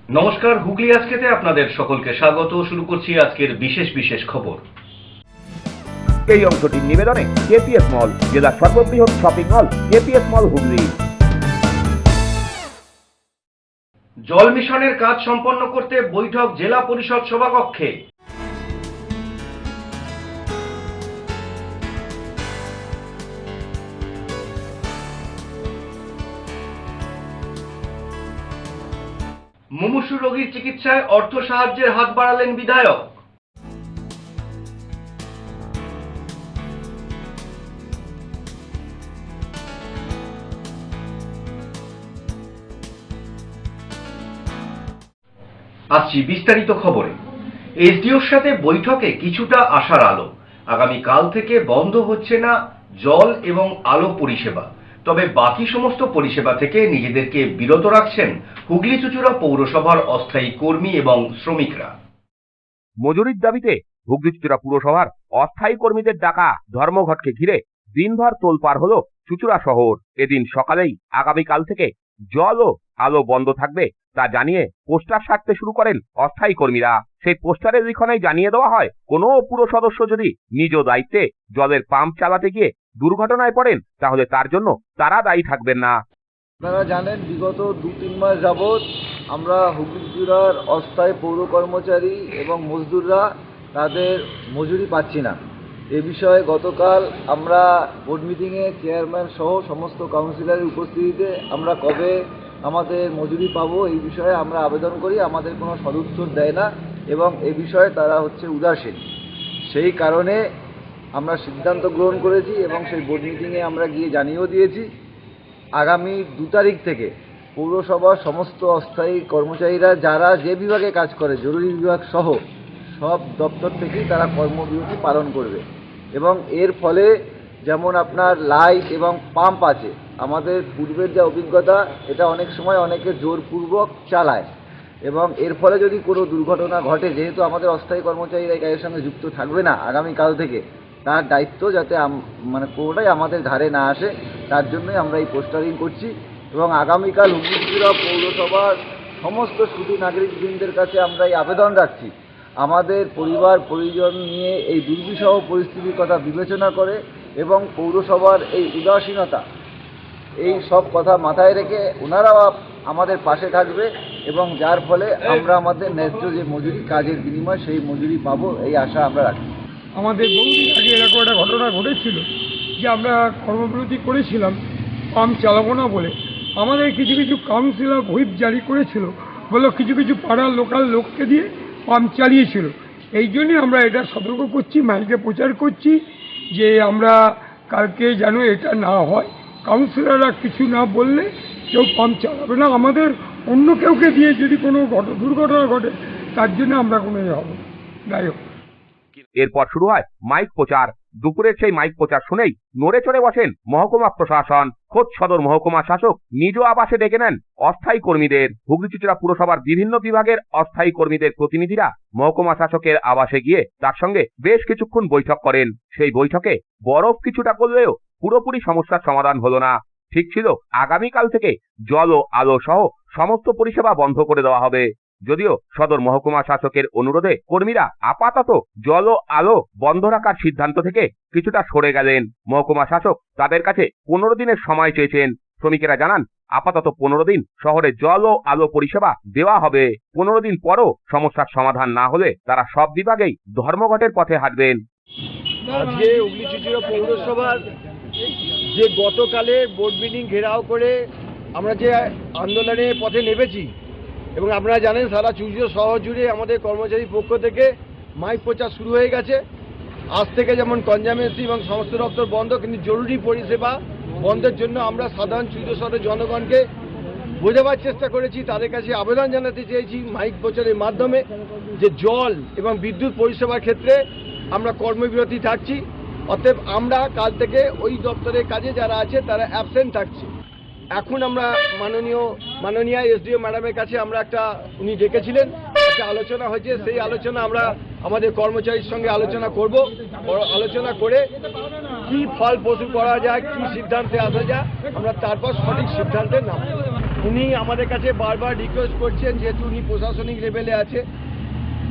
নমস্কার, হুগলি আজকেতে আপনাদের সকলকে স্বাগত। শুরু করছি আজকের বিশেষ খবর। এই অংশটির নিবেদনে কেপিএস মল, জেলার সর্ববৃহৎ শপিং মল কেপিএস মল হুগলি। জল মিশনের কাজ সম্পন্ন করতে বৈঠক জেলা পরিষদ সভাকক্ষে। মুমূর্ষু রোগীর চিকিৎসায় অর্থ সাহায্যের হাত বাড়ালেন বিধায়ক। আসছি বিস্তারিত খবরে। এসডিওর সাথে বৈঠকে কিছুটা আশার আলো। আগামী কাল থেকে বন্ধ হচ্ছে না জল এবং আলো পরিষেবা, তবে বাকি সমস্ত পরিষেবা থেকে নিজেদেরকে বিরত রাখছেন হুগলি চুঁচুড়া পৌরসভার অস্থায়ী কর্মী এবং শ্রমিকরা। মজুরির দাবিতে হুগলি চুঁচুড়া পুরসভার অস্থায়ী কর্মীদের ডাকা ধর্মঘটকে ঘিরে দিনভর তোলপাড় হলো চুঁচুড়া শহর। এদিন সকালেই আগামীকাল থেকে জল ও আলো বন্ধ থাকবে তা জানিয়ে পোস্টার সারতে শুরু করেন অস্থায়ী কর্মীরা। সেই পোস্টারের লিখনেই জানিয়ে দেওয়া হয়, কোনো পুর সদস্য যদি নিজ দায়িত্বে জলের পাম্প চালাতে গিয়ে দুর্ঘটনায় পড়েন তাহলে তার জন্য তারা দায়ী থাকবেন না। আপনারা জানেন, বিগত 2-3 মাস যাবৎ আমরা হুগলি জেলার অস্থায়ী পৌর কর্মচারী এবং মজদুররা তাদের মজুরি পাচ্ছি না। এ বিষয়ে গতকাল আমরা বোর্ড মিটিংয়ে চেয়ারম্যান সহ সমস্ত কাউন্সিলরের উপস্থিতিতে আমরা কবে আমাদের মজুরি পাবো এই বিষয়ে আমরা আবেদন করি। আমাদের কোনো সদুত্তর দেয় না এবং এ বিষয়ে তারা উদাসীন। সেই কারণে আমরা সিদ্ধান্ত গ্রহণ করেছি এবং সেই বোর্ড মিটিংয়ে আমরা গিয়ে জানিয়েও দিয়েছি, আগামী 2 তারিখ থেকে পৌরসভার সমস্ত অস্থায়ী কর্মচারীরা যারা যে বিভাগে কাজ করে, জরুরি বিভাগ সহ সব দপ্তর থেকেই তারা কর্মবিরতি পালন করবে। এবং এর ফলে যেমন আপনার লাইট এবং পাম্প আছে, আমাদের পূর্বের যা অভিজ্ঞতা, এটা অনেক সময় অনেকে জোরপূর্বক চালায় এবং এর ফলে যদি কোনো দুর্ঘটনা ঘটে, যেহেতু আমাদের অস্থায়ী কর্মচারীরা এই কাজের সঙ্গে যুক্ত থাকবে না আগামীকাল থেকে, তার দায়িত্ব যাতে পুরোটাই আমাদের ধারে না আসে, তার জন্যই আমরা এই পোস্টারিং করছি। এবং আগামীকাল হুগলি জেলা পৌরসভার সমস্ত সুধী নাগরিকবৃন্দের কাছে আমরা এই আবেদন রাখছি, আমাদের পরিবার পরিজন নিয়ে এই দুর্বিষহ পরিস্থিতির কথা বিবেচনা করে এবং পৌরসভার এই উদাসীনতা, এই সব কথা মাথায় রেখে ওনারাও আমাদের পাশে থাকবে এবং যার ফলে আমরা আমাদের ন্যায্য যে মজুরি, কাজের বিনিময়, সেই মজুরি পাবো, এই আশা আমরা রাখি। আমাদের বহুদিন আগে এরকম একটা ঘটনা ঘটেছিল যে আমরা কর্মবিরতি করেছিলাম পাম্প চালাবো না বলে। আমাদের কিছু কাউন্সিলর হুইপ জারি করেছিল, বলে কিছু পাড়ার লোকাল লোককে দিয়ে পাম্প চালিয়েছিল। এই জন্যই আমরা এটা সতর্ক করছি, মাইকে প্রচার করছি যে আমরা কালকে যেন এটা না হয়। কাউন্সিলররা কিছু না বললে কেউ পাম্প চালাবে না। আমাদের অন্য কেউকে দিয়ে যদি কোনো দুর্ঘটনা ঘটে তার জন্য আমরা কোনো হব যাই হোক। এরপর শুরু হয় মাইক প্রচার। দুপুরের সেই মাইক প্রচার শুনেই নড়ে চড়ে বসেন মহকুমা প্রশাসন। খোদ সদর মহকুমা শাসক নিজ আবাসে ডেকে নেন অস্থায়ী কর্মীদের। হুগলি চুঁচুড়া পুরসভার বিভিন্ন বিভাগের অস্থায়ী কর্মীদের প্রতিনিধিরা মহকুমা শাসকের আবাসে গিয়ে তার সঙ্গে বেশ কিছুক্ষণ বৈঠক করেন। সেই বৈঠকে বরফ কিছুটা করলেও পুরোপুরি সমস্যার সমাধান হলো না। ঠিক ছিল আগামীকাল থেকে জল ও আলো সহ সমস্ত পরিষেবা বন্ধ করে দেওয়া হবে। যদিও সদর মহকুমা শাসকের অনুরোধে কর্মীরা আপাতত জল ও আলো বন্ধ রাখার সিদ্ধান্ত থেকে কিছুটা সরে গেলেন। মহকুমা শাসক তাদের কাছে 15 দিনের সময় চেয়েছেন। শ্রমিকেরা জানান, আপাতত 15 দিন শহরে জল ও আলো পরিষেবা দেওয়া হবে। 15 দিন পরও সমস্যার সমাধান না হলে তারা সব বিভাগেই ধর্মঘটের পথে হাঁটবেন। আজকে হুগলি চুঁচুড়া পৌরসভার যে গতকালে বোর্ড মিটিং ঘেরাও করে আমরা যে আন্দোলনের পথে নেমেছি, এবং আপনারা জানেন সারা চুঁচুড়া শহর জুড়ে আমাদের কর্মচারী পক্ষ থেকে মাইক প্রচার শুরু হয়ে গেছে। আজ থেকে যেমন কনজামেন্সি এবং সমস্ত দপ্তর বন্ধ, কিন্তু জরুরি পরিষেবা বন্ধের জন্য আমরা সাধারণ চুঁচুড়া শহরের জনগণকে বোঝাবার চেষ্টা করেছি। তাদের কাছে আবেদন জানাতে চেয়েছি মাইক প্রচারের মাধ্যমে যে জল এবং বিদ্যুৎ পরিষেবার ক্ষেত্রে আমরা কর্মবিরতি থাকছি। অতএব আমরা কাল থেকে ওই দপ্তরের কাজে যারা আছে তারা অ্যাবসেন্ট থাকছি। এখন আমরা মাননীয় এসডিও ম্যাডামের কাছে আমরা উনি ডেকেছিলেন, একটা আলোচনা হয়েছে। সেই আলোচনা আমরা আমাদের কর্মচারীর সঙ্গে আলোচনা করব। আলোচনা করে কি ফল প্রসূ করা যায়, কি সিদ্ধান্তে আসা যায়, আমরা তারপর সঠিক সিদ্ধান্তে নামব। উনি আমাদের কাছে বারবার রিকোয়েস্ট করছেন, যেহেতু উনি প্রশাসনিক লেভেলে আছে,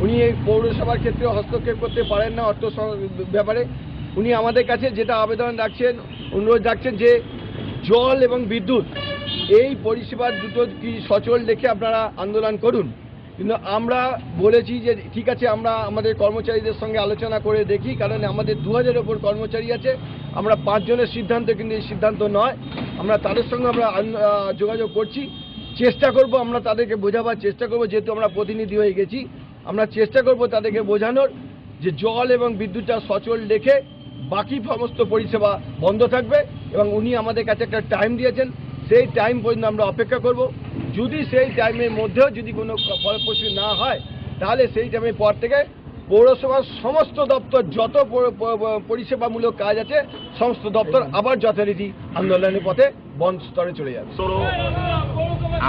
উনি এই পৌরসভার ক্ষেত্রে হস্তক্ষেপ করতে পারেন না অর্থ ব্যাপারে। উনি আমাদের কাছে যেটা আবেদন রাখছেন, অনুরোধ রাখছেন যে জল এবং বিদ্যুৎ এই পরিষেবার দুটো কি সচল রেখে আপনারা আন্দোলন করুন। কিন্তু আমরা বলেছি যে ঠিক আছে, আমরা আমাদের কর্মচারীদের সঙ্গে আলোচনা করে দেখি, কারণ আমাদের 2000-এর ওপর কর্মচারী আছে। আমরা 5 জনের সিদ্ধান্ত, কিন্তু এই সিদ্ধান্ত নয়। আমরা তাদের সঙ্গে আমরা যোগাযোগ করছি, চেষ্টা করব, আমরা তাদেরকে বোঝাবার চেষ্টা করব, যেহেতু আমরা প্রতিনিধি হয়ে গেছি। আমরা চেষ্টা করব তাদেরকে বোঝানোর যে জল এবং বিদ্যুৎটা সচল রেখে বাকি সমস্ত পরিষেবা বন্ধ থাকবে, এবং উনি আমাদের কাছে একটা টাইম দিয়েছেন, সেই টাইম পর্যন্ত আমরা অপেক্ষা করব। যদি সেই টাইমের মধ্যেও যদি কোনো ফলপ্রসূ না হয়, তাহলে সেই টাইমের পর থেকে পৌরসভার সমস্ত দপ্তর, যত পরিষেবামূলক কাজ আছে, সমস্ত দপ্তর আবার যথারীতি আন্দোলনের পথে বন্ধ স্তরে চলে যাবে।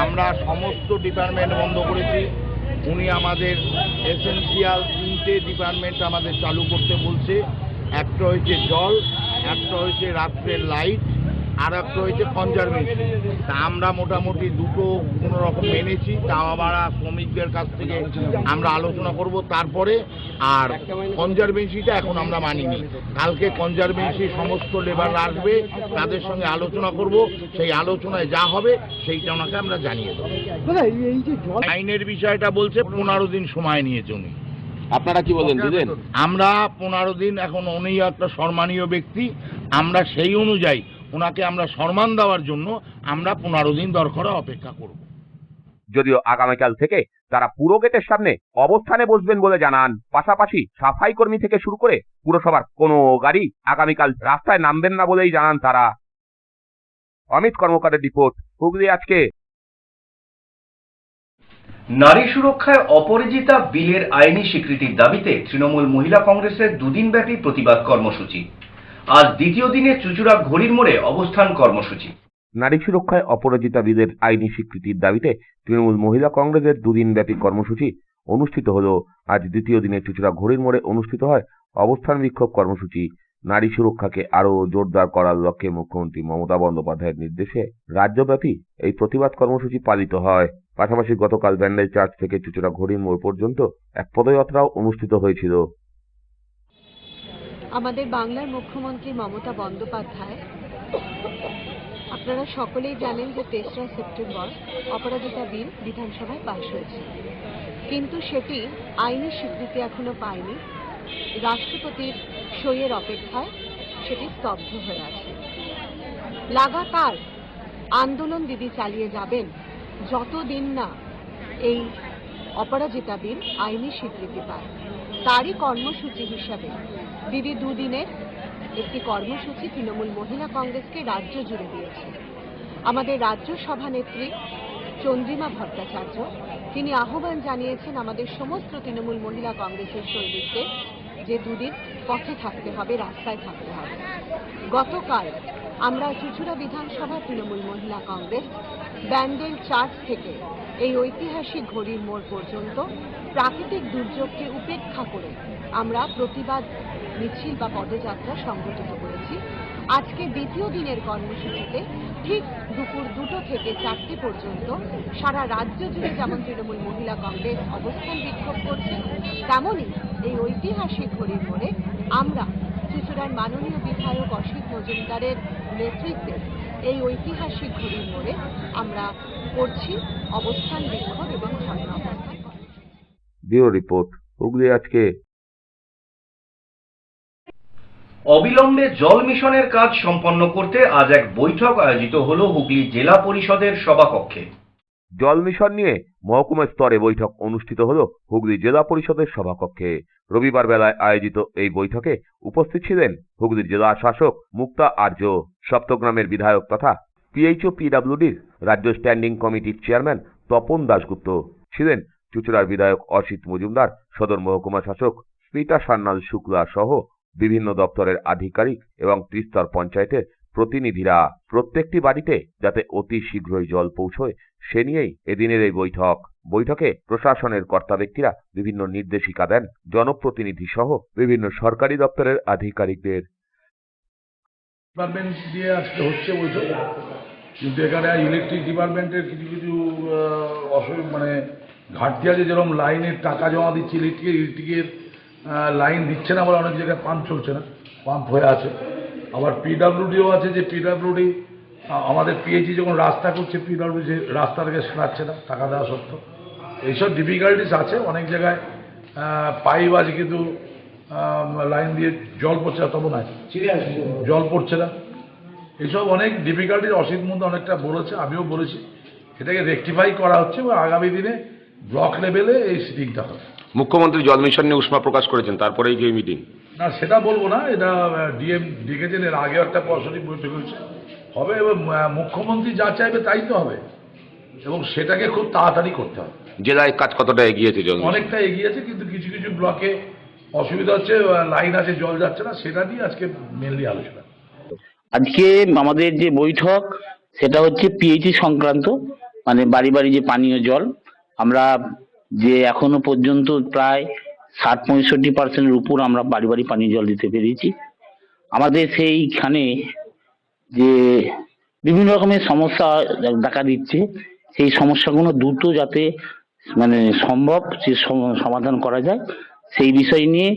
আমরা সমস্ত ডিপার্টমেন্ট বন্ধ করেছি। উনি আমাদের এসেনশিয়াল 3টে ডিপার্টমেন্ট আমাদের চালু করতে বলছে। একটা হয়েছে জল, একটা হয়েছে রাত্রের লাইট, আর একটা হয়েছে কনজারভেন্সি। তা আমরা মোটামুটি দুটো কোনো রকম মেনেছি। তা আমরা শ্রমিকদের কাছ থেকে আমরা আলোচনা করব তারপরে। আর কনজারভেন্সিটা এখন আমরা মানিনি। কালকে কনজারভেন্সি সমস্ত লেবার আসবে, তাদের সঙ্গে আলোচনা করব। সেই আলোচনায় যা হবে সেইটা ওনাকে আমরা জানিয়ে দেবো। আইনের বিষয়টা বলছে 15 দিন সময় নিয়েছে উনি। আপনারা কি বলেন দিলেন? আমরা 15 দিন, এখন উনি একটা সম্মানীয় ব্যক্তি, আমরা সেই অনুযায়ী ওনাকে আমরা সম্মান দেওয়ার জন্য আমরা 15 দিন দরকার অপেক্ষা করব। যদিও আগামীকাল থেকে তারা পুরো গেটের সামনে অবস্থানে বসবেন বলে জানান। পাশাপাশি সাফাই কর্মী থেকে শুরু করে পুরসভার কোনো গাড়ি আগামীকাল রাস্তায় নামবেন না বলেই জানান তারা। অমিত কর্মকারের রিপোর্ট, হুগলি আজকে। নারী সুরক্ষায় অপরাজিতা বিলের আইনি স্বীকৃতির দাবিতে তৃণমূল মহিলা কংগ্রেসের দুদিনব্যাপী প্রতিবাদ কর্মসূচি। আজ দ্বিতীয় দিনে চুঁচুড়া ঘড়ির মোড়ে অবস্থান কর্মসূচি। নারী সুরক্ষায় অপরাজিতা বিলের আইনি স্বীকৃতির দাবিতে তৃণমূল মহিলা কংগ্রেসের দুদিনব্যাপী কর্মসূচি অনুষ্ঠিত হলো। আজ দ্বিতীয় দিনে চুঁচুড়া ঘড়ির মোড়ে অনুষ্ঠিত হয় অবস্থান বিক্ষোভ কর্মসূচি। নারী সুরক্ষাকে আরও জোরদার করার লক্ষ্যে মুখ্যমন্ত্রী মমতা বন্দ্যোপাধ্যায়ের নির্দেশে রাজ্যব্যাপী এই প্রতিবাদ কর্মসূচি পালিত হয়। পাশাপাশি গতকাল ব্যান্ডেল চার্চ থেকে চুঁচুড়া ঘড়ির মোড় পর্যন্ত এক পদযাত্রাও অনুষ্ঠিত হয়েছিল। আমাদের বাংলার মুখ্যমন্ত্রী মমতা বন্দ্যোপাধ্যায়, আপনারা সকলেই জানেন যে 3রা সেপ্টেম্বর অপরাজিতা বিল বিধানসভায় পাশ হয়েছে, কিন্তু সেটি আইনি স্বীকৃতি এখনো পায়নি। রাষ্ট্রপতির সইয়ের অপেক্ষায় সেটি স্তব্ধ হয়ে আছে। লাগাতার আন্দোলন দিদি চালিয়ে যাবেন যতদিন না এই অপরাজিতা বিল আইনি স্বীকৃতি পায়। তারই কর্মসূচি হিসাবে দিদি দুদিনের একটি কর্মসূচি তৃণমূল মহিলা কংগ্রেসকে রাজ্য জুড়ে দিয়েছে। আমাদের রাজ্য সভানেত্রী চন্দ্রিমা ভট্টাচার্য তিনি আহ্বান জানিয়েছেন আমাদের সমস্ত তৃণমূল মহিলা কংগ্রেসের সৈনিকদের যে দুদিন পথে থাকতে হবে, রাস্তায় থাকতে হবে। গতকাল আমরা চুঁচুড়া বিধানসভা তৃণমূল মহিলা কংগ্রেস ব্যান্ডেল চার্চ থেকে এই ঐতিহাসিক ঘড়ির মোড় পর্যন্ত প্রাকৃতিক দুর্যোগকে উপেক্ষা করে আমরা প্রতিবাদ মিছিল বা পদযাত্রা সংগঠিত করেছি। আজকে দ্বিতীয় দিনের কর্মসূচিতে ঠিক দুপুর 2টো থেকে 4টে পর্যন্ত সারা রাজ্য জুড়ে যেমন তৃণমূল মহিলা কংগ্রেস অবস্থান বিক্ষোভ করছে, তেমনই এই ঐতিহাসিক ঘড়ির মোড়ে আমরা চুঁচুড়ার মাননীয় বিধায়ক অসিত মজুমদারের নেতৃত্বে এই ঐতিহাসিক ঘড়ির মোড়ে আমরা করছি অবস্থান বিক্ষোভ এবং ধর্ণা অবস্থান। ব্যুরো রিপোর্ট, হুগলি আজকে। অবিলম্বে জল মিশনের কাজ সম্পন্ন করতে আজ এক বৈঠক আয়োজিত হলো হুগলি জেলা পরিষদের সভাকক্ষে। জল মিশন নিয়ে মহকুমা স্তরে বৈঠক অনুষ্ঠিত হলো হুগলি জেলা পরিষদের সভাকক্ষে। রবিবার বেলায় আয়োজিত এই বৈঠকে উপস্থিত ছিলেন হুগলির জেলা শাসক মুক্তা আর্য, সপ্তগ্রামের বিধায়ক তথা PHO-PWDর রাজ্য স্ট্যান্ডিং কমিটির চেয়ারম্যান তপন দাশগুপ্ত, ছিলেন চুঁচুড়ার বিধায়ক অসিত মজুমদার, সদর মহকুমা শাসক স্মিতা সান্যাল শুক্লা সহ বিভিন্ন দপ্তরের আধিকারিক এবং ত্রিস্তর পঞ্চায়েতের প্রতিনিধিরা। প্রত্যেকটি বাড়িতে যাতে অতি শীঘ্রই জল পৌঁছয় সে নিয়েই এদিনের এই বৈঠক। বৈঠকে প্রশাসনের কর্তা ব্যক্তিরা বিভিন্ন নির্দেশিকা দেন জনপ্রতিনিধি সহ বিভিন্ন সরকারি দপ্তরের আধিকারিকদের। ডিপার্টমেন্ট দিয়ে আজকে হচ্ছে বৈঠক। কিন্তু এখানে ইলেকট্রিক ডিপার্টমেন্টের কিছু কিছু মানে ঘাটতি আছে, যেরকম লাইনের টাকা জমা দিচ্ছে, ইলেকট্রিকের লাইন দিচ্ছে না বলে অনেক জায়গায় পাম্প চলছে না, পাম্প হয়ে আছে। আবার পিডাব্লিউডিও আছে, যে পিডাব্লিউডি আমাদের পিএইচি যখন রাস্তা করছে, পিডাব্লিউডি যে রাস্তাটাকে সারাচ্ছে না টাকা দেওয়া সত্ত্বেও। এইসব ডিফিকাল্টিস আছে অনেক জায়গায়। পাইপ আছে কিন্তু লাইন দিয়ে জল পড়ছে না, তখন আছে জল পড়ছে না। এইসব অনেক ডিফিকাল্টিস অসিত মধ্যে অনেকটা বলেছে, আমিও বলেছি। এটাকে রেকটিফাই করা হচ্ছে এবং আগামী দিনে ব্লক লেভেলে এই সিটিংটা হবে। মুখ্যমন্ত্রী জল মিশন নিয়ে উষ্মা প্রকাশ করেছেন, তারপরেই কি মিটিং? না, সেটা বলবো না, এটা ডিএম ডেকেছেন, এর আগেও একটা প্রশাসনিক বৈঠক হয়েছে, হবে এবং মুখ্যমন্ত্রী যা চাইবে তাই তো হবে, এবং সেটাকে খুব তাড়াতাড়ি করতে হবে। জেলায় কাজ কতটা এগিয়েছে জল? অনেকটা এগিয়েছে, কিন্তু কিছু কিছু ব্লকে অসুবিধা হচ্ছে, লাইন আছে জল যাচ্ছে না, সেটা নিয়ে আজকে মেনলি আলোচনা। আজকে আমাদের যে বৈঠক সেটা হচ্ছে পিএইচি সংক্রান্ত, মানে বাড়ি বাড়ি যে পানীয় জল, আমরা যে এখনো পর্যন্ত প্রায় 60-65% উপর আমরা বাড়ি বাড়ি পানীয় জল দিতে পেরেছি। আমাদের সেইখানে যে বিভিন্ন রকমের সমস্যা দেখা দিচ্ছে, সেই সমস্যাগুলো দ্রুত যাতে মানে সম্ভব সে সমাধান করা যায়, সেই বিষয় নিয়ে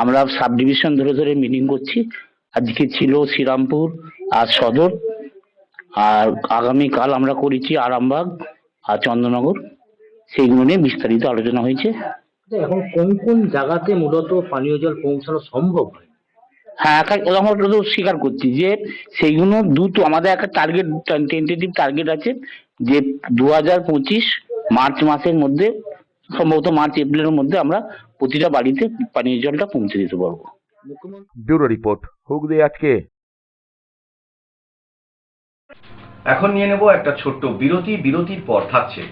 আমরা সাব ডিভিশন ধরে ধরে মিটিং করছি। আজকে ছিল শ্রীরামপুর আর সদর, আর আগামীকাল আমরা করেছি আরামবাগ আর চন্দ্রনগর। সেইগুলো নিয়ে বিস্তারিত আলোচনা হয়েছে। এখন কোন কোন জায়গাতে মূলত পানীয় জল পৌঁছানো সম্ভব হয়? হ্যাঁ, আমরা তো স্বীকার করছি যে সেইগুলো দ্রুত, আমাদের একটা টার্গেট, টেন্টেটিভ টার্গেট আছে যে 2025 মার্চ মাসের মধ্যে, সম্ভবত মার্চ এপ্রিলের মধ্যে আমরা প্রতিটা বাড়িতে পানীয় জলটা পৌঁছে দিতে পারবো। ব্যুরো রিপোর্ট, হুগলি আজকে। এখন নিয়ে নেব একটা ছোট্ট বিরতি। বিরতির পর থাকছে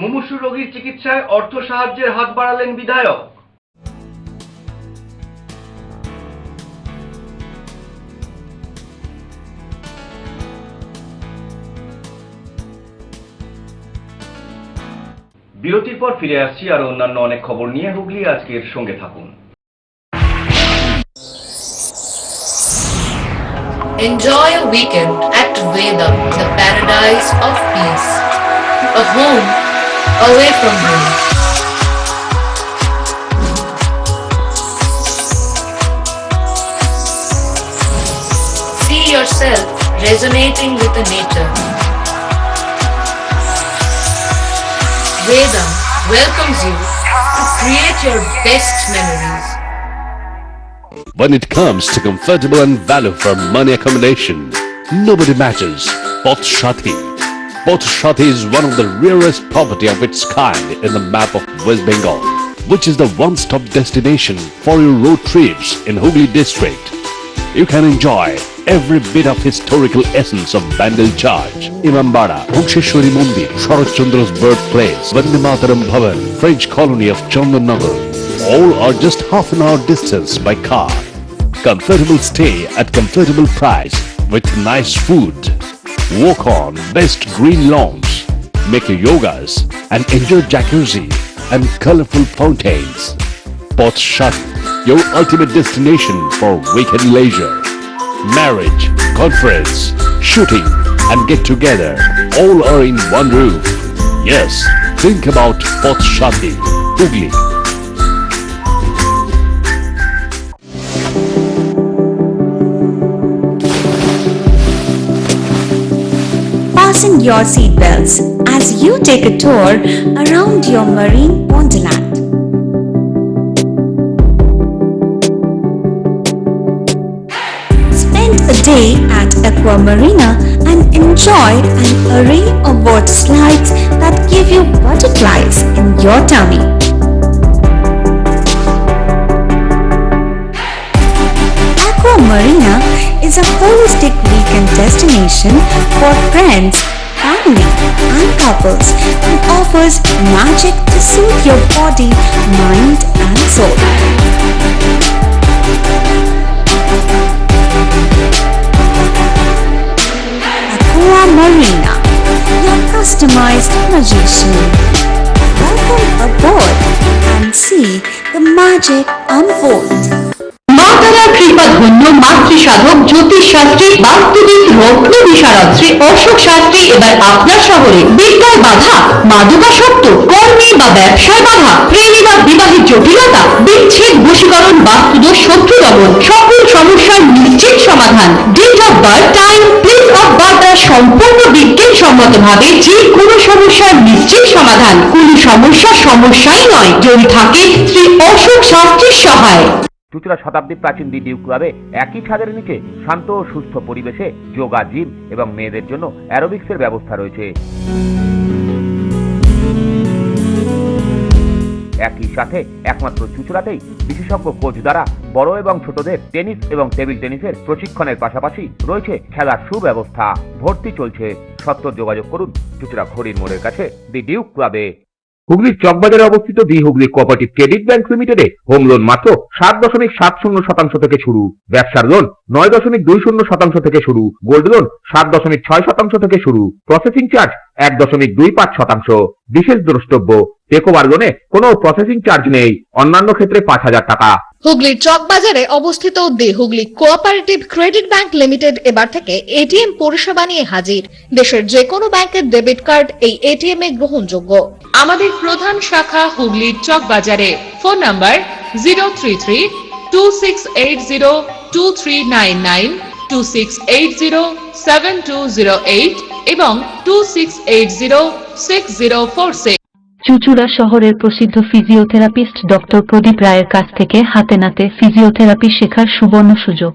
মুমূর্ষু রোগীর চিকিৎসায় অর্থ সাহায্যের হাত বাড়ালেন বিধায়ক। বিরতির পর ফিরে আসছি আর অন্যান্য অনেক খবর নিয়ে। হুগলি আজকের সঙ্গে থাকুন। Enjoy a weekend at Vedam, the paradise of peace. A home away from home. See yourself resonating with the nature. Vedam welcomes you to create your best memories. When it comes to comfortable and value for money accommodation, nobody matches Pothshati. Pothshati is one of the rarest property of its kind in the map of West Bengal, which is the one-stop destination for your road trips in Hooghly district. You can enjoy every bit of historical essence of Bandel Church, Imambara, Bhuksheshwari Mandir, Sharat Chandra's birthplace, Vande Mataram Bhavan, French colony of Chandanagar. All are just half an hour distance by car. Comfortable stay at comfortable price with nice food. Walk on best green lawns, make your yogas and enjoy jacuzzi and colorful fountains. Pothshati, your ultimate destination for weekend leisure. Marriage, conference, shooting and get together all are in one roof. Yes, think about Pothshati, Hooghly. Fasten your seatbelts as you take a tour around your marine wonderland. Spend a day at Aqua Marina and enjoy an array of water slides that give you butterflies in your tummy. Aqua Marina is a holistic weekend destination for friends, family and couples and offers magic to soothe your body, mind and soul. Aqua Marina, your customized magician. Welcome aboard and see the magic unfold. Mataram কৃপাধন্য মাতৃসাধক জ্যোতিষশাস্ত্রী বাস্তুবিদ রত্ন বিশারদ শ্রী অশোক শাস্ত্রী এবার আপনার শহরে। বিদ্যায় বাধা, মাদকাসক্ত, কর্মে বা ব্যবসায় বাধা, প্রেমে বা বিবাহের জটিলতা, বিচ্ছেদ, বশীকরণ, বাস্তুদোষ, শত্রু দমন, সকল সমস্যার নিশ্চিত সমাধান। Date of birth, time, place of birth দ্বারা সম্পূর্ণ বিজ্ঞানসম্মতভাবে যে কোনো সমস্যার নিশ্চিত সমাধান। কোনো সমস্যাই নয় যদি থাকে শ্রী অশোক শাস্ত্রীর সহায়। চুঁচুড়া শতাব্দী প্রাচীন দি ডিউ ক্লাবে একই ছাদের নিচে শান্ত ও সুস্থ পরিবেশে যোগা, জিম এবং মেয়েদের জন্য অ্যারোবিক্সের ব্যবস্থা রয়েছে। একই সাথে একমাত্র চুঁচুড়াতেই বিশেষজ্ঞ কোচ দ্বারা বড় এবং ছোটদের টেনিস এবং টেবিল টেনিসের প্রশিক্ষণের পাশাপাশি রয়েছে খেলার সুব্যবস্থা। ভর্তি চলছে, সত্বর যোগাযোগ করুন চুঁচুড়া ঘড়ির মোড়ের কাছে দি ডিউক ক্লাবে। হুগলির চকবাজারে অবস্থিত the Hooghly cooperative credit bank লিমিটেডে হোম লোন মাত্র 7.70% থেকে শুরু, ব্যবসার লোন 9.20% থেকে শুরু, গোল্ড লোন 7.6% থেকে শুরু, প্রসেসিং চার্জ 1.25%। বিশেষ দ্রষ্টব্য, টেকওভার লোনে কোনো প্রসেসিং চার্জ নেই, অন্যান্য ক্ষেত্রে 5,000 টাকা। হুগলির চকবাজারে অবস্থিত the Hooghly cooperative credit bank limited এবার থেকে এটিএম পরিষেবা নিয়ে হাজির। দেশের যে কোনো ব্যাংকের ডেবিট কার্ড এই এটিএম এ গ্রহণযোগ্য। আমাদের প্রধান শাখা হুগলির চকবাজারে। ফোন নাম্বার 033-2680-2399, 2680-7208 এবং 2680-6046। চুঁচুড়া শহরের প্রসিদ্ধ ফিজিওথেরাপিস্ট ডক্টর প্রদীপ রায়ের কাছ থেকে হাতে নাতে ফিজিওথেরাপি শেখার সুবর্ণ সুযোগ।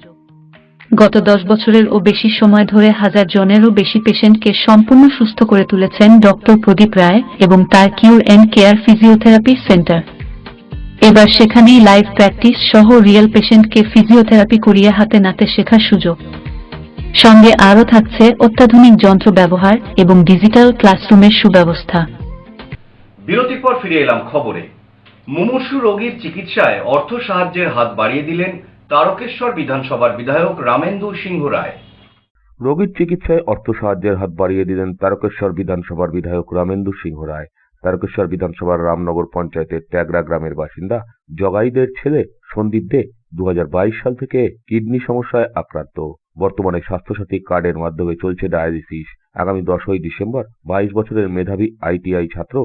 গত 10 বছরের ও বেশি সময় ধরে 1000 জনেরও বেশি পেশেন্টকে সম্পূর্ণ সুস্থ করে তুলেছেন ডক্টর প্রদীপ রায় এবং তার কিউর এন্ড কেয়ার ফিজিওথেরাপি সেন্টার। এবার সেখানেই লাইভ প্র্যাকটিস সহ রিয়েল পেশেন্টকে ফিজিওথেরাপি করিয়ে হাতে নাতে শেখার সুযোগ। সঙ্গে আরও থাকছে অত্যাধুনিক যন্ত্র ব্যবহার এবং ডিজিটাল ক্লাসরুমের সুব্যবস্থা। বিরতির পর ফিরে এলাম খবরে। মুমূর্ষু রোগীর চিকিৎসায় অর্থ সাহায্যের হাত বাড়িয়ে দিলেন তারকেশ্বর বিধানসভার বিধায়ক রামেন্দু সিংহ রায়। রোগীর চিকিৎসায় অর্থ সাহায্যের হাত বাড়িয়ে দিলেন তারকেশ্বর বিধানসভার বিধায়ক রামেন্দু সিংহ রায়। তারকেশ্বর বিধানসভার রামনগর পঞ্চায়েতের ট্যাগরা গ্রামের বাসিন্দা জগাইদের ছেলে সন্দীপ দে 2022 সাল থেকে কিডনি সমস্যায় আক্রান্ত। বর্তমানে স্বাস্থ্যসাথী কার্ডের মাধ্যমে চলছে ডায়ালিসিস। আগামী 10ই ডিসেম্বর 22 বছরের মেধাবী আইটিআই ছাত্র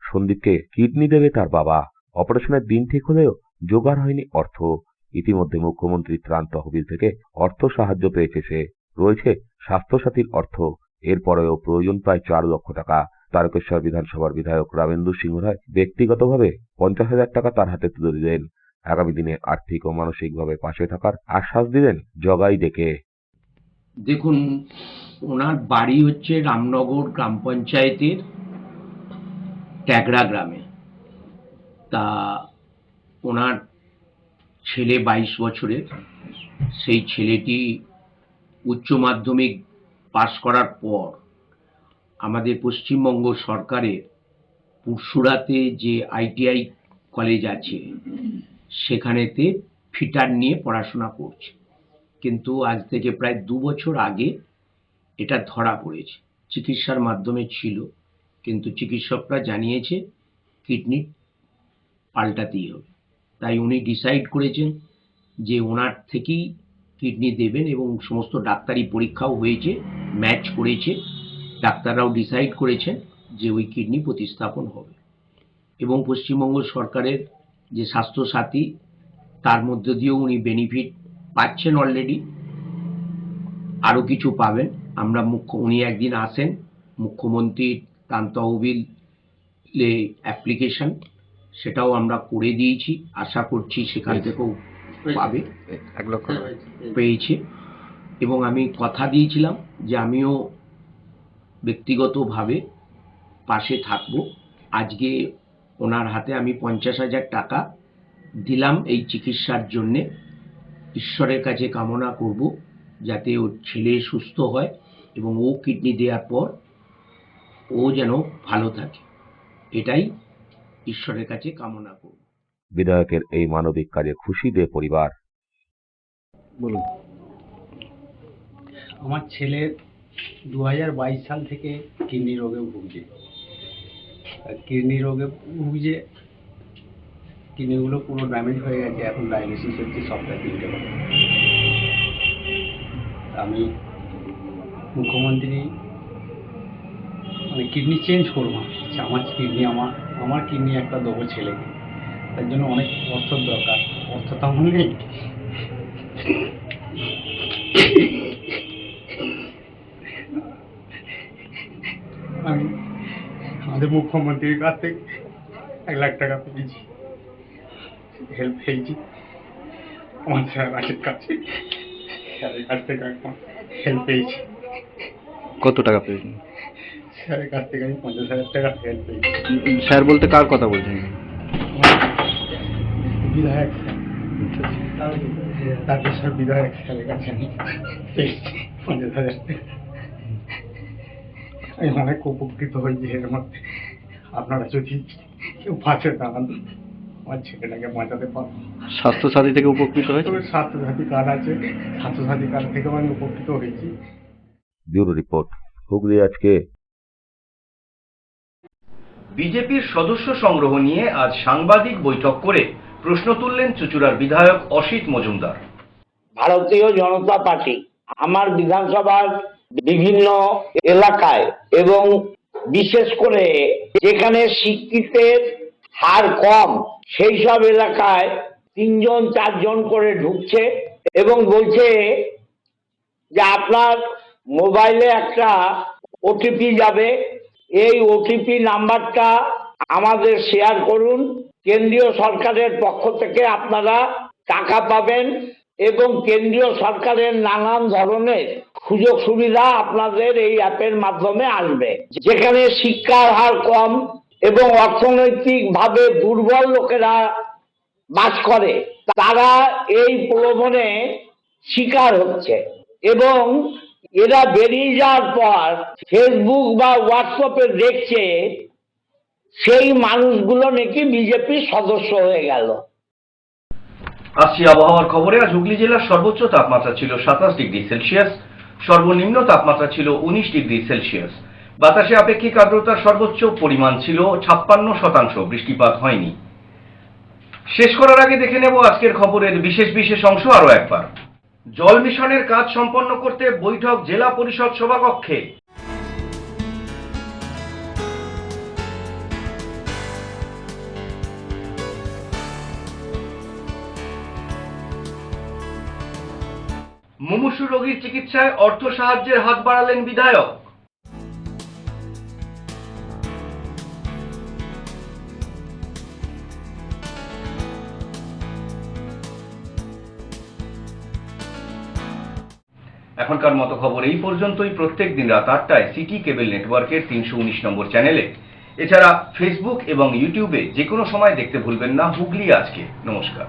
সন্দীপকে কিডনি দেবে তার বাবা। অপারেশনের দিন ঠিক হলেও জোগাড় হয়নি অর্থ। ইতিমধ্যে মুখ্যমন্ত্রী ত্রাণ তহবিল থেকে অর্থ সাহায্য পেয়েছে সে। রয়েছে স্বাস্থ্যসাথীর অর্থ, এরপরেও প্রয়োজন প্রায় 4 লক্ষ টাকা। তারকেশ্বর বিধানসভার বিধায়ক রামেন্দু সিংহ রায় ব্যক্তিগতভাবে 50,000 টাকা তার হাতে তুলে দিলেন। আগামী দিনে আর্থিক ও মানসিকভাবে পাশে থাকার আশ্বাস দিলেন জগাই ডেকে। দেখুন, ওনার বাড়ি হচ্ছে রামনগর গ্রাম পঞ্চায়েতের ট্যাগরা গ্রামে। তা ওনার ছেলে 22 বছরের, সেই ছেলেটি উচ্চ মাধ্যমিক পাশ করার পর আমাদের পশ্চিমবঙ্গ সরকারের পুরসুরাতে যে আইটিআই কলেজ আছে সেখানেতে ফিটার নিয়ে পড়াশোনা করছে। কিন্তু আজ থেকে প্রায় 2 বছর আগে এটা ধরা পড়েছে। চিকিৎসার মাধ্যমে ছিল, কিন্তু চিকিৎসকরা জানিয়েছে কিডনি পাল্টাতেই হবে। তাই উনি ডিসাইড করেছেন যে ওনার থেকেই কিডনি দেবেন এবং সমস্ত ডাক্তারি পরীক্ষাও হয়েছে, ম্যাচ করেছে। ডাক্তাররাও ডিসাইড করেছেন যে ওই কিডনি প্রতিস্থাপন হবে। এবং পশ্চিমবঙ্গ সরকারের যে স্বাস্থ্যসাথী, তার মধ্য দিয়েও উনি বেনিফিট পাচ্ছেন অলরেডি, আরও কিছু পাবেন। আমরা উনি একদিন আসেন, মুখ্যমন্ত্রীর ত্রাণ তহবিলে অ্যাপ্লিকেশন সেটাও আমরা করে দিয়েছি। আশা করছি সেখান থেকেও পাবে, 1 লক্ষ পেয়েছে। এবং আমি কথা দিয়েছিলাম যে আমিও ব্যক্তিগতভাবে পাশে থাকব। আজকে ওনার হাতে আমি 50,000 টাকা দিলাম এই চিকিৎসার জন্যে। ঈশ্বরের কাছে কামনা করব যাতে ওর ছেলে সুস্থ হয় এবং ও কিডনি দেওয়ার পর ও যেন ভালো থাকে, এটাই ঈশ্বরের কাছে কামনা করব। বিধায়কের এই মানবিক কাজে খুশি দে পরিবার। বলুন। আমার ছেলে 2022 সাল থেকে কিডনি রোগে ভুগছে। কিডনিগুলো পুরো ড্যামেজ হয়ে গেছে, এখন ডায়ালিসিস হচ্ছে সপ্তাহে 3টে করে। আমি মুখ্যমন্ত্রী মানে কিডনি চেঞ্জ করবো, আমার কিডনি একটা দেবো ছেলেকে, তার জন্য অনেক অর্থর দরকার, অর্থ তেমন নেই। আমি আমাদের মুখ্যমন্ত্রীর কাছ থেকে 1 লাখ টাকা পেয়েছি, হেল্প পেয়েছি। আমার স্যারের কাছে হেল্প পেয়েছি। কত টাকা পেয়েছেন? স্যারের কাছ থেকে আমি 50,000 টাকা হেল্প পেয়েছি। স্যার বলতে কার কথা বলছেন? বিধায়ক স্যার, তারকেশ্বর বিধায়ক স্যারের কাছে আমি পেয়েছি 50,000 টাকা। আমি অনেক উপকৃত হয়েছি এর মধ্যে। আপনারা যদি কেউ পাশে দাঁড়ান, আমার ছেলেটাকে বাঁচাতে পারবো। স্বাস্থ্যসাথী থেকে উপকৃত হয়েছে? স্বাস্থ্যসাথী কার্ড আছে, স্বাস্থ্যসাথী কার্ড থেকেও আমি উপকৃত হয়েছি। ব্যুরো রিপোর্ট, হুগলি আজকে। বিজেপির সদস্য সংগ্রহ নিয়ে আজ সাংবাদিক বৈঠক করে প্রশ্ন তুললেন চুঁচুড়ার বিধায়ক অসিত মজুমদার। ভারতীয় জনতা পার্টি আমার বিধানসভার বিভিন্ন এলাকায় এবং বিশেষ করে যেখানে শিক্ষিতের হার কম সেই সব এলাকায় 3জন 4জন করে ঢুকছে এবং বলছে যে আপনার মোবাইলে একটা ওটিপি যাবে, এই ওটিপি নাম্বারটা আমাদের শেয়ার করুন, কেন্দ্রীয় সরকারের পক্ষ থেকে আপনারা টাকা পাবেন এবং কেন্দ্রীয় সরকারের নানান ধরনের সুযোগ সুবিধা আপনাদের এই অ্যাপের মাধ্যমে আসবে। যেখানে শিক্ষার হার কম এবং অর্থনৈতিকভাবে দুর্বল লোকেরা বাস করে, তারা এই প্রলোভনে শিকার হচ্ছে এবং এরা বেরিয়ে যাওয়ার পর ফেসবুক বা হোয়াটসঅ্যাপে দেখছে সেই মানুষগুলো নাকি বিজেপির সদস্য হয়ে গেল। আসছি আবহাওয়ার খবরে। আজ হুগলি জেলার সর্বোচ্চ তাপমাত্রা ছিল 27 ডিগ্রি সেলসিয়াস, সর্বনিম্ন তাপমাত্রা ছিল 19 ডিগ্রি সেলসিয়াস। বাতাসে আপেক্ষিক আর্দ্রতার সর্বোচ্চ পরিমাণ ছিল 56%, বৃষ্টিপাত হয়নি। শেষ করার আগে দেখে নেব আজকের খবরের বিশেষ অংশ আরো একবার। জল মিশনের কাজ সম্পন্ন করতে বৈঠক জেলা পরিষদ সভাকক্ষে। মুমূর্ষু রোগীর চিকিৎসায় অর্থ সাহায্যের হাত বাড়ালেন বিধায়ক। এখনকার মতো খবর এই পর্যন্তই। প্রত্যেক দিন রাত 8টায় সিটি কেবল নেটওয়ার্কের 319 নম্বর চ্যানেলে, এছাড়া ফেসবুক এবং ইউটিউবে যে কোনো সময় দেখতে ভুলবেন না হুগলি আজকে। নমস্কার।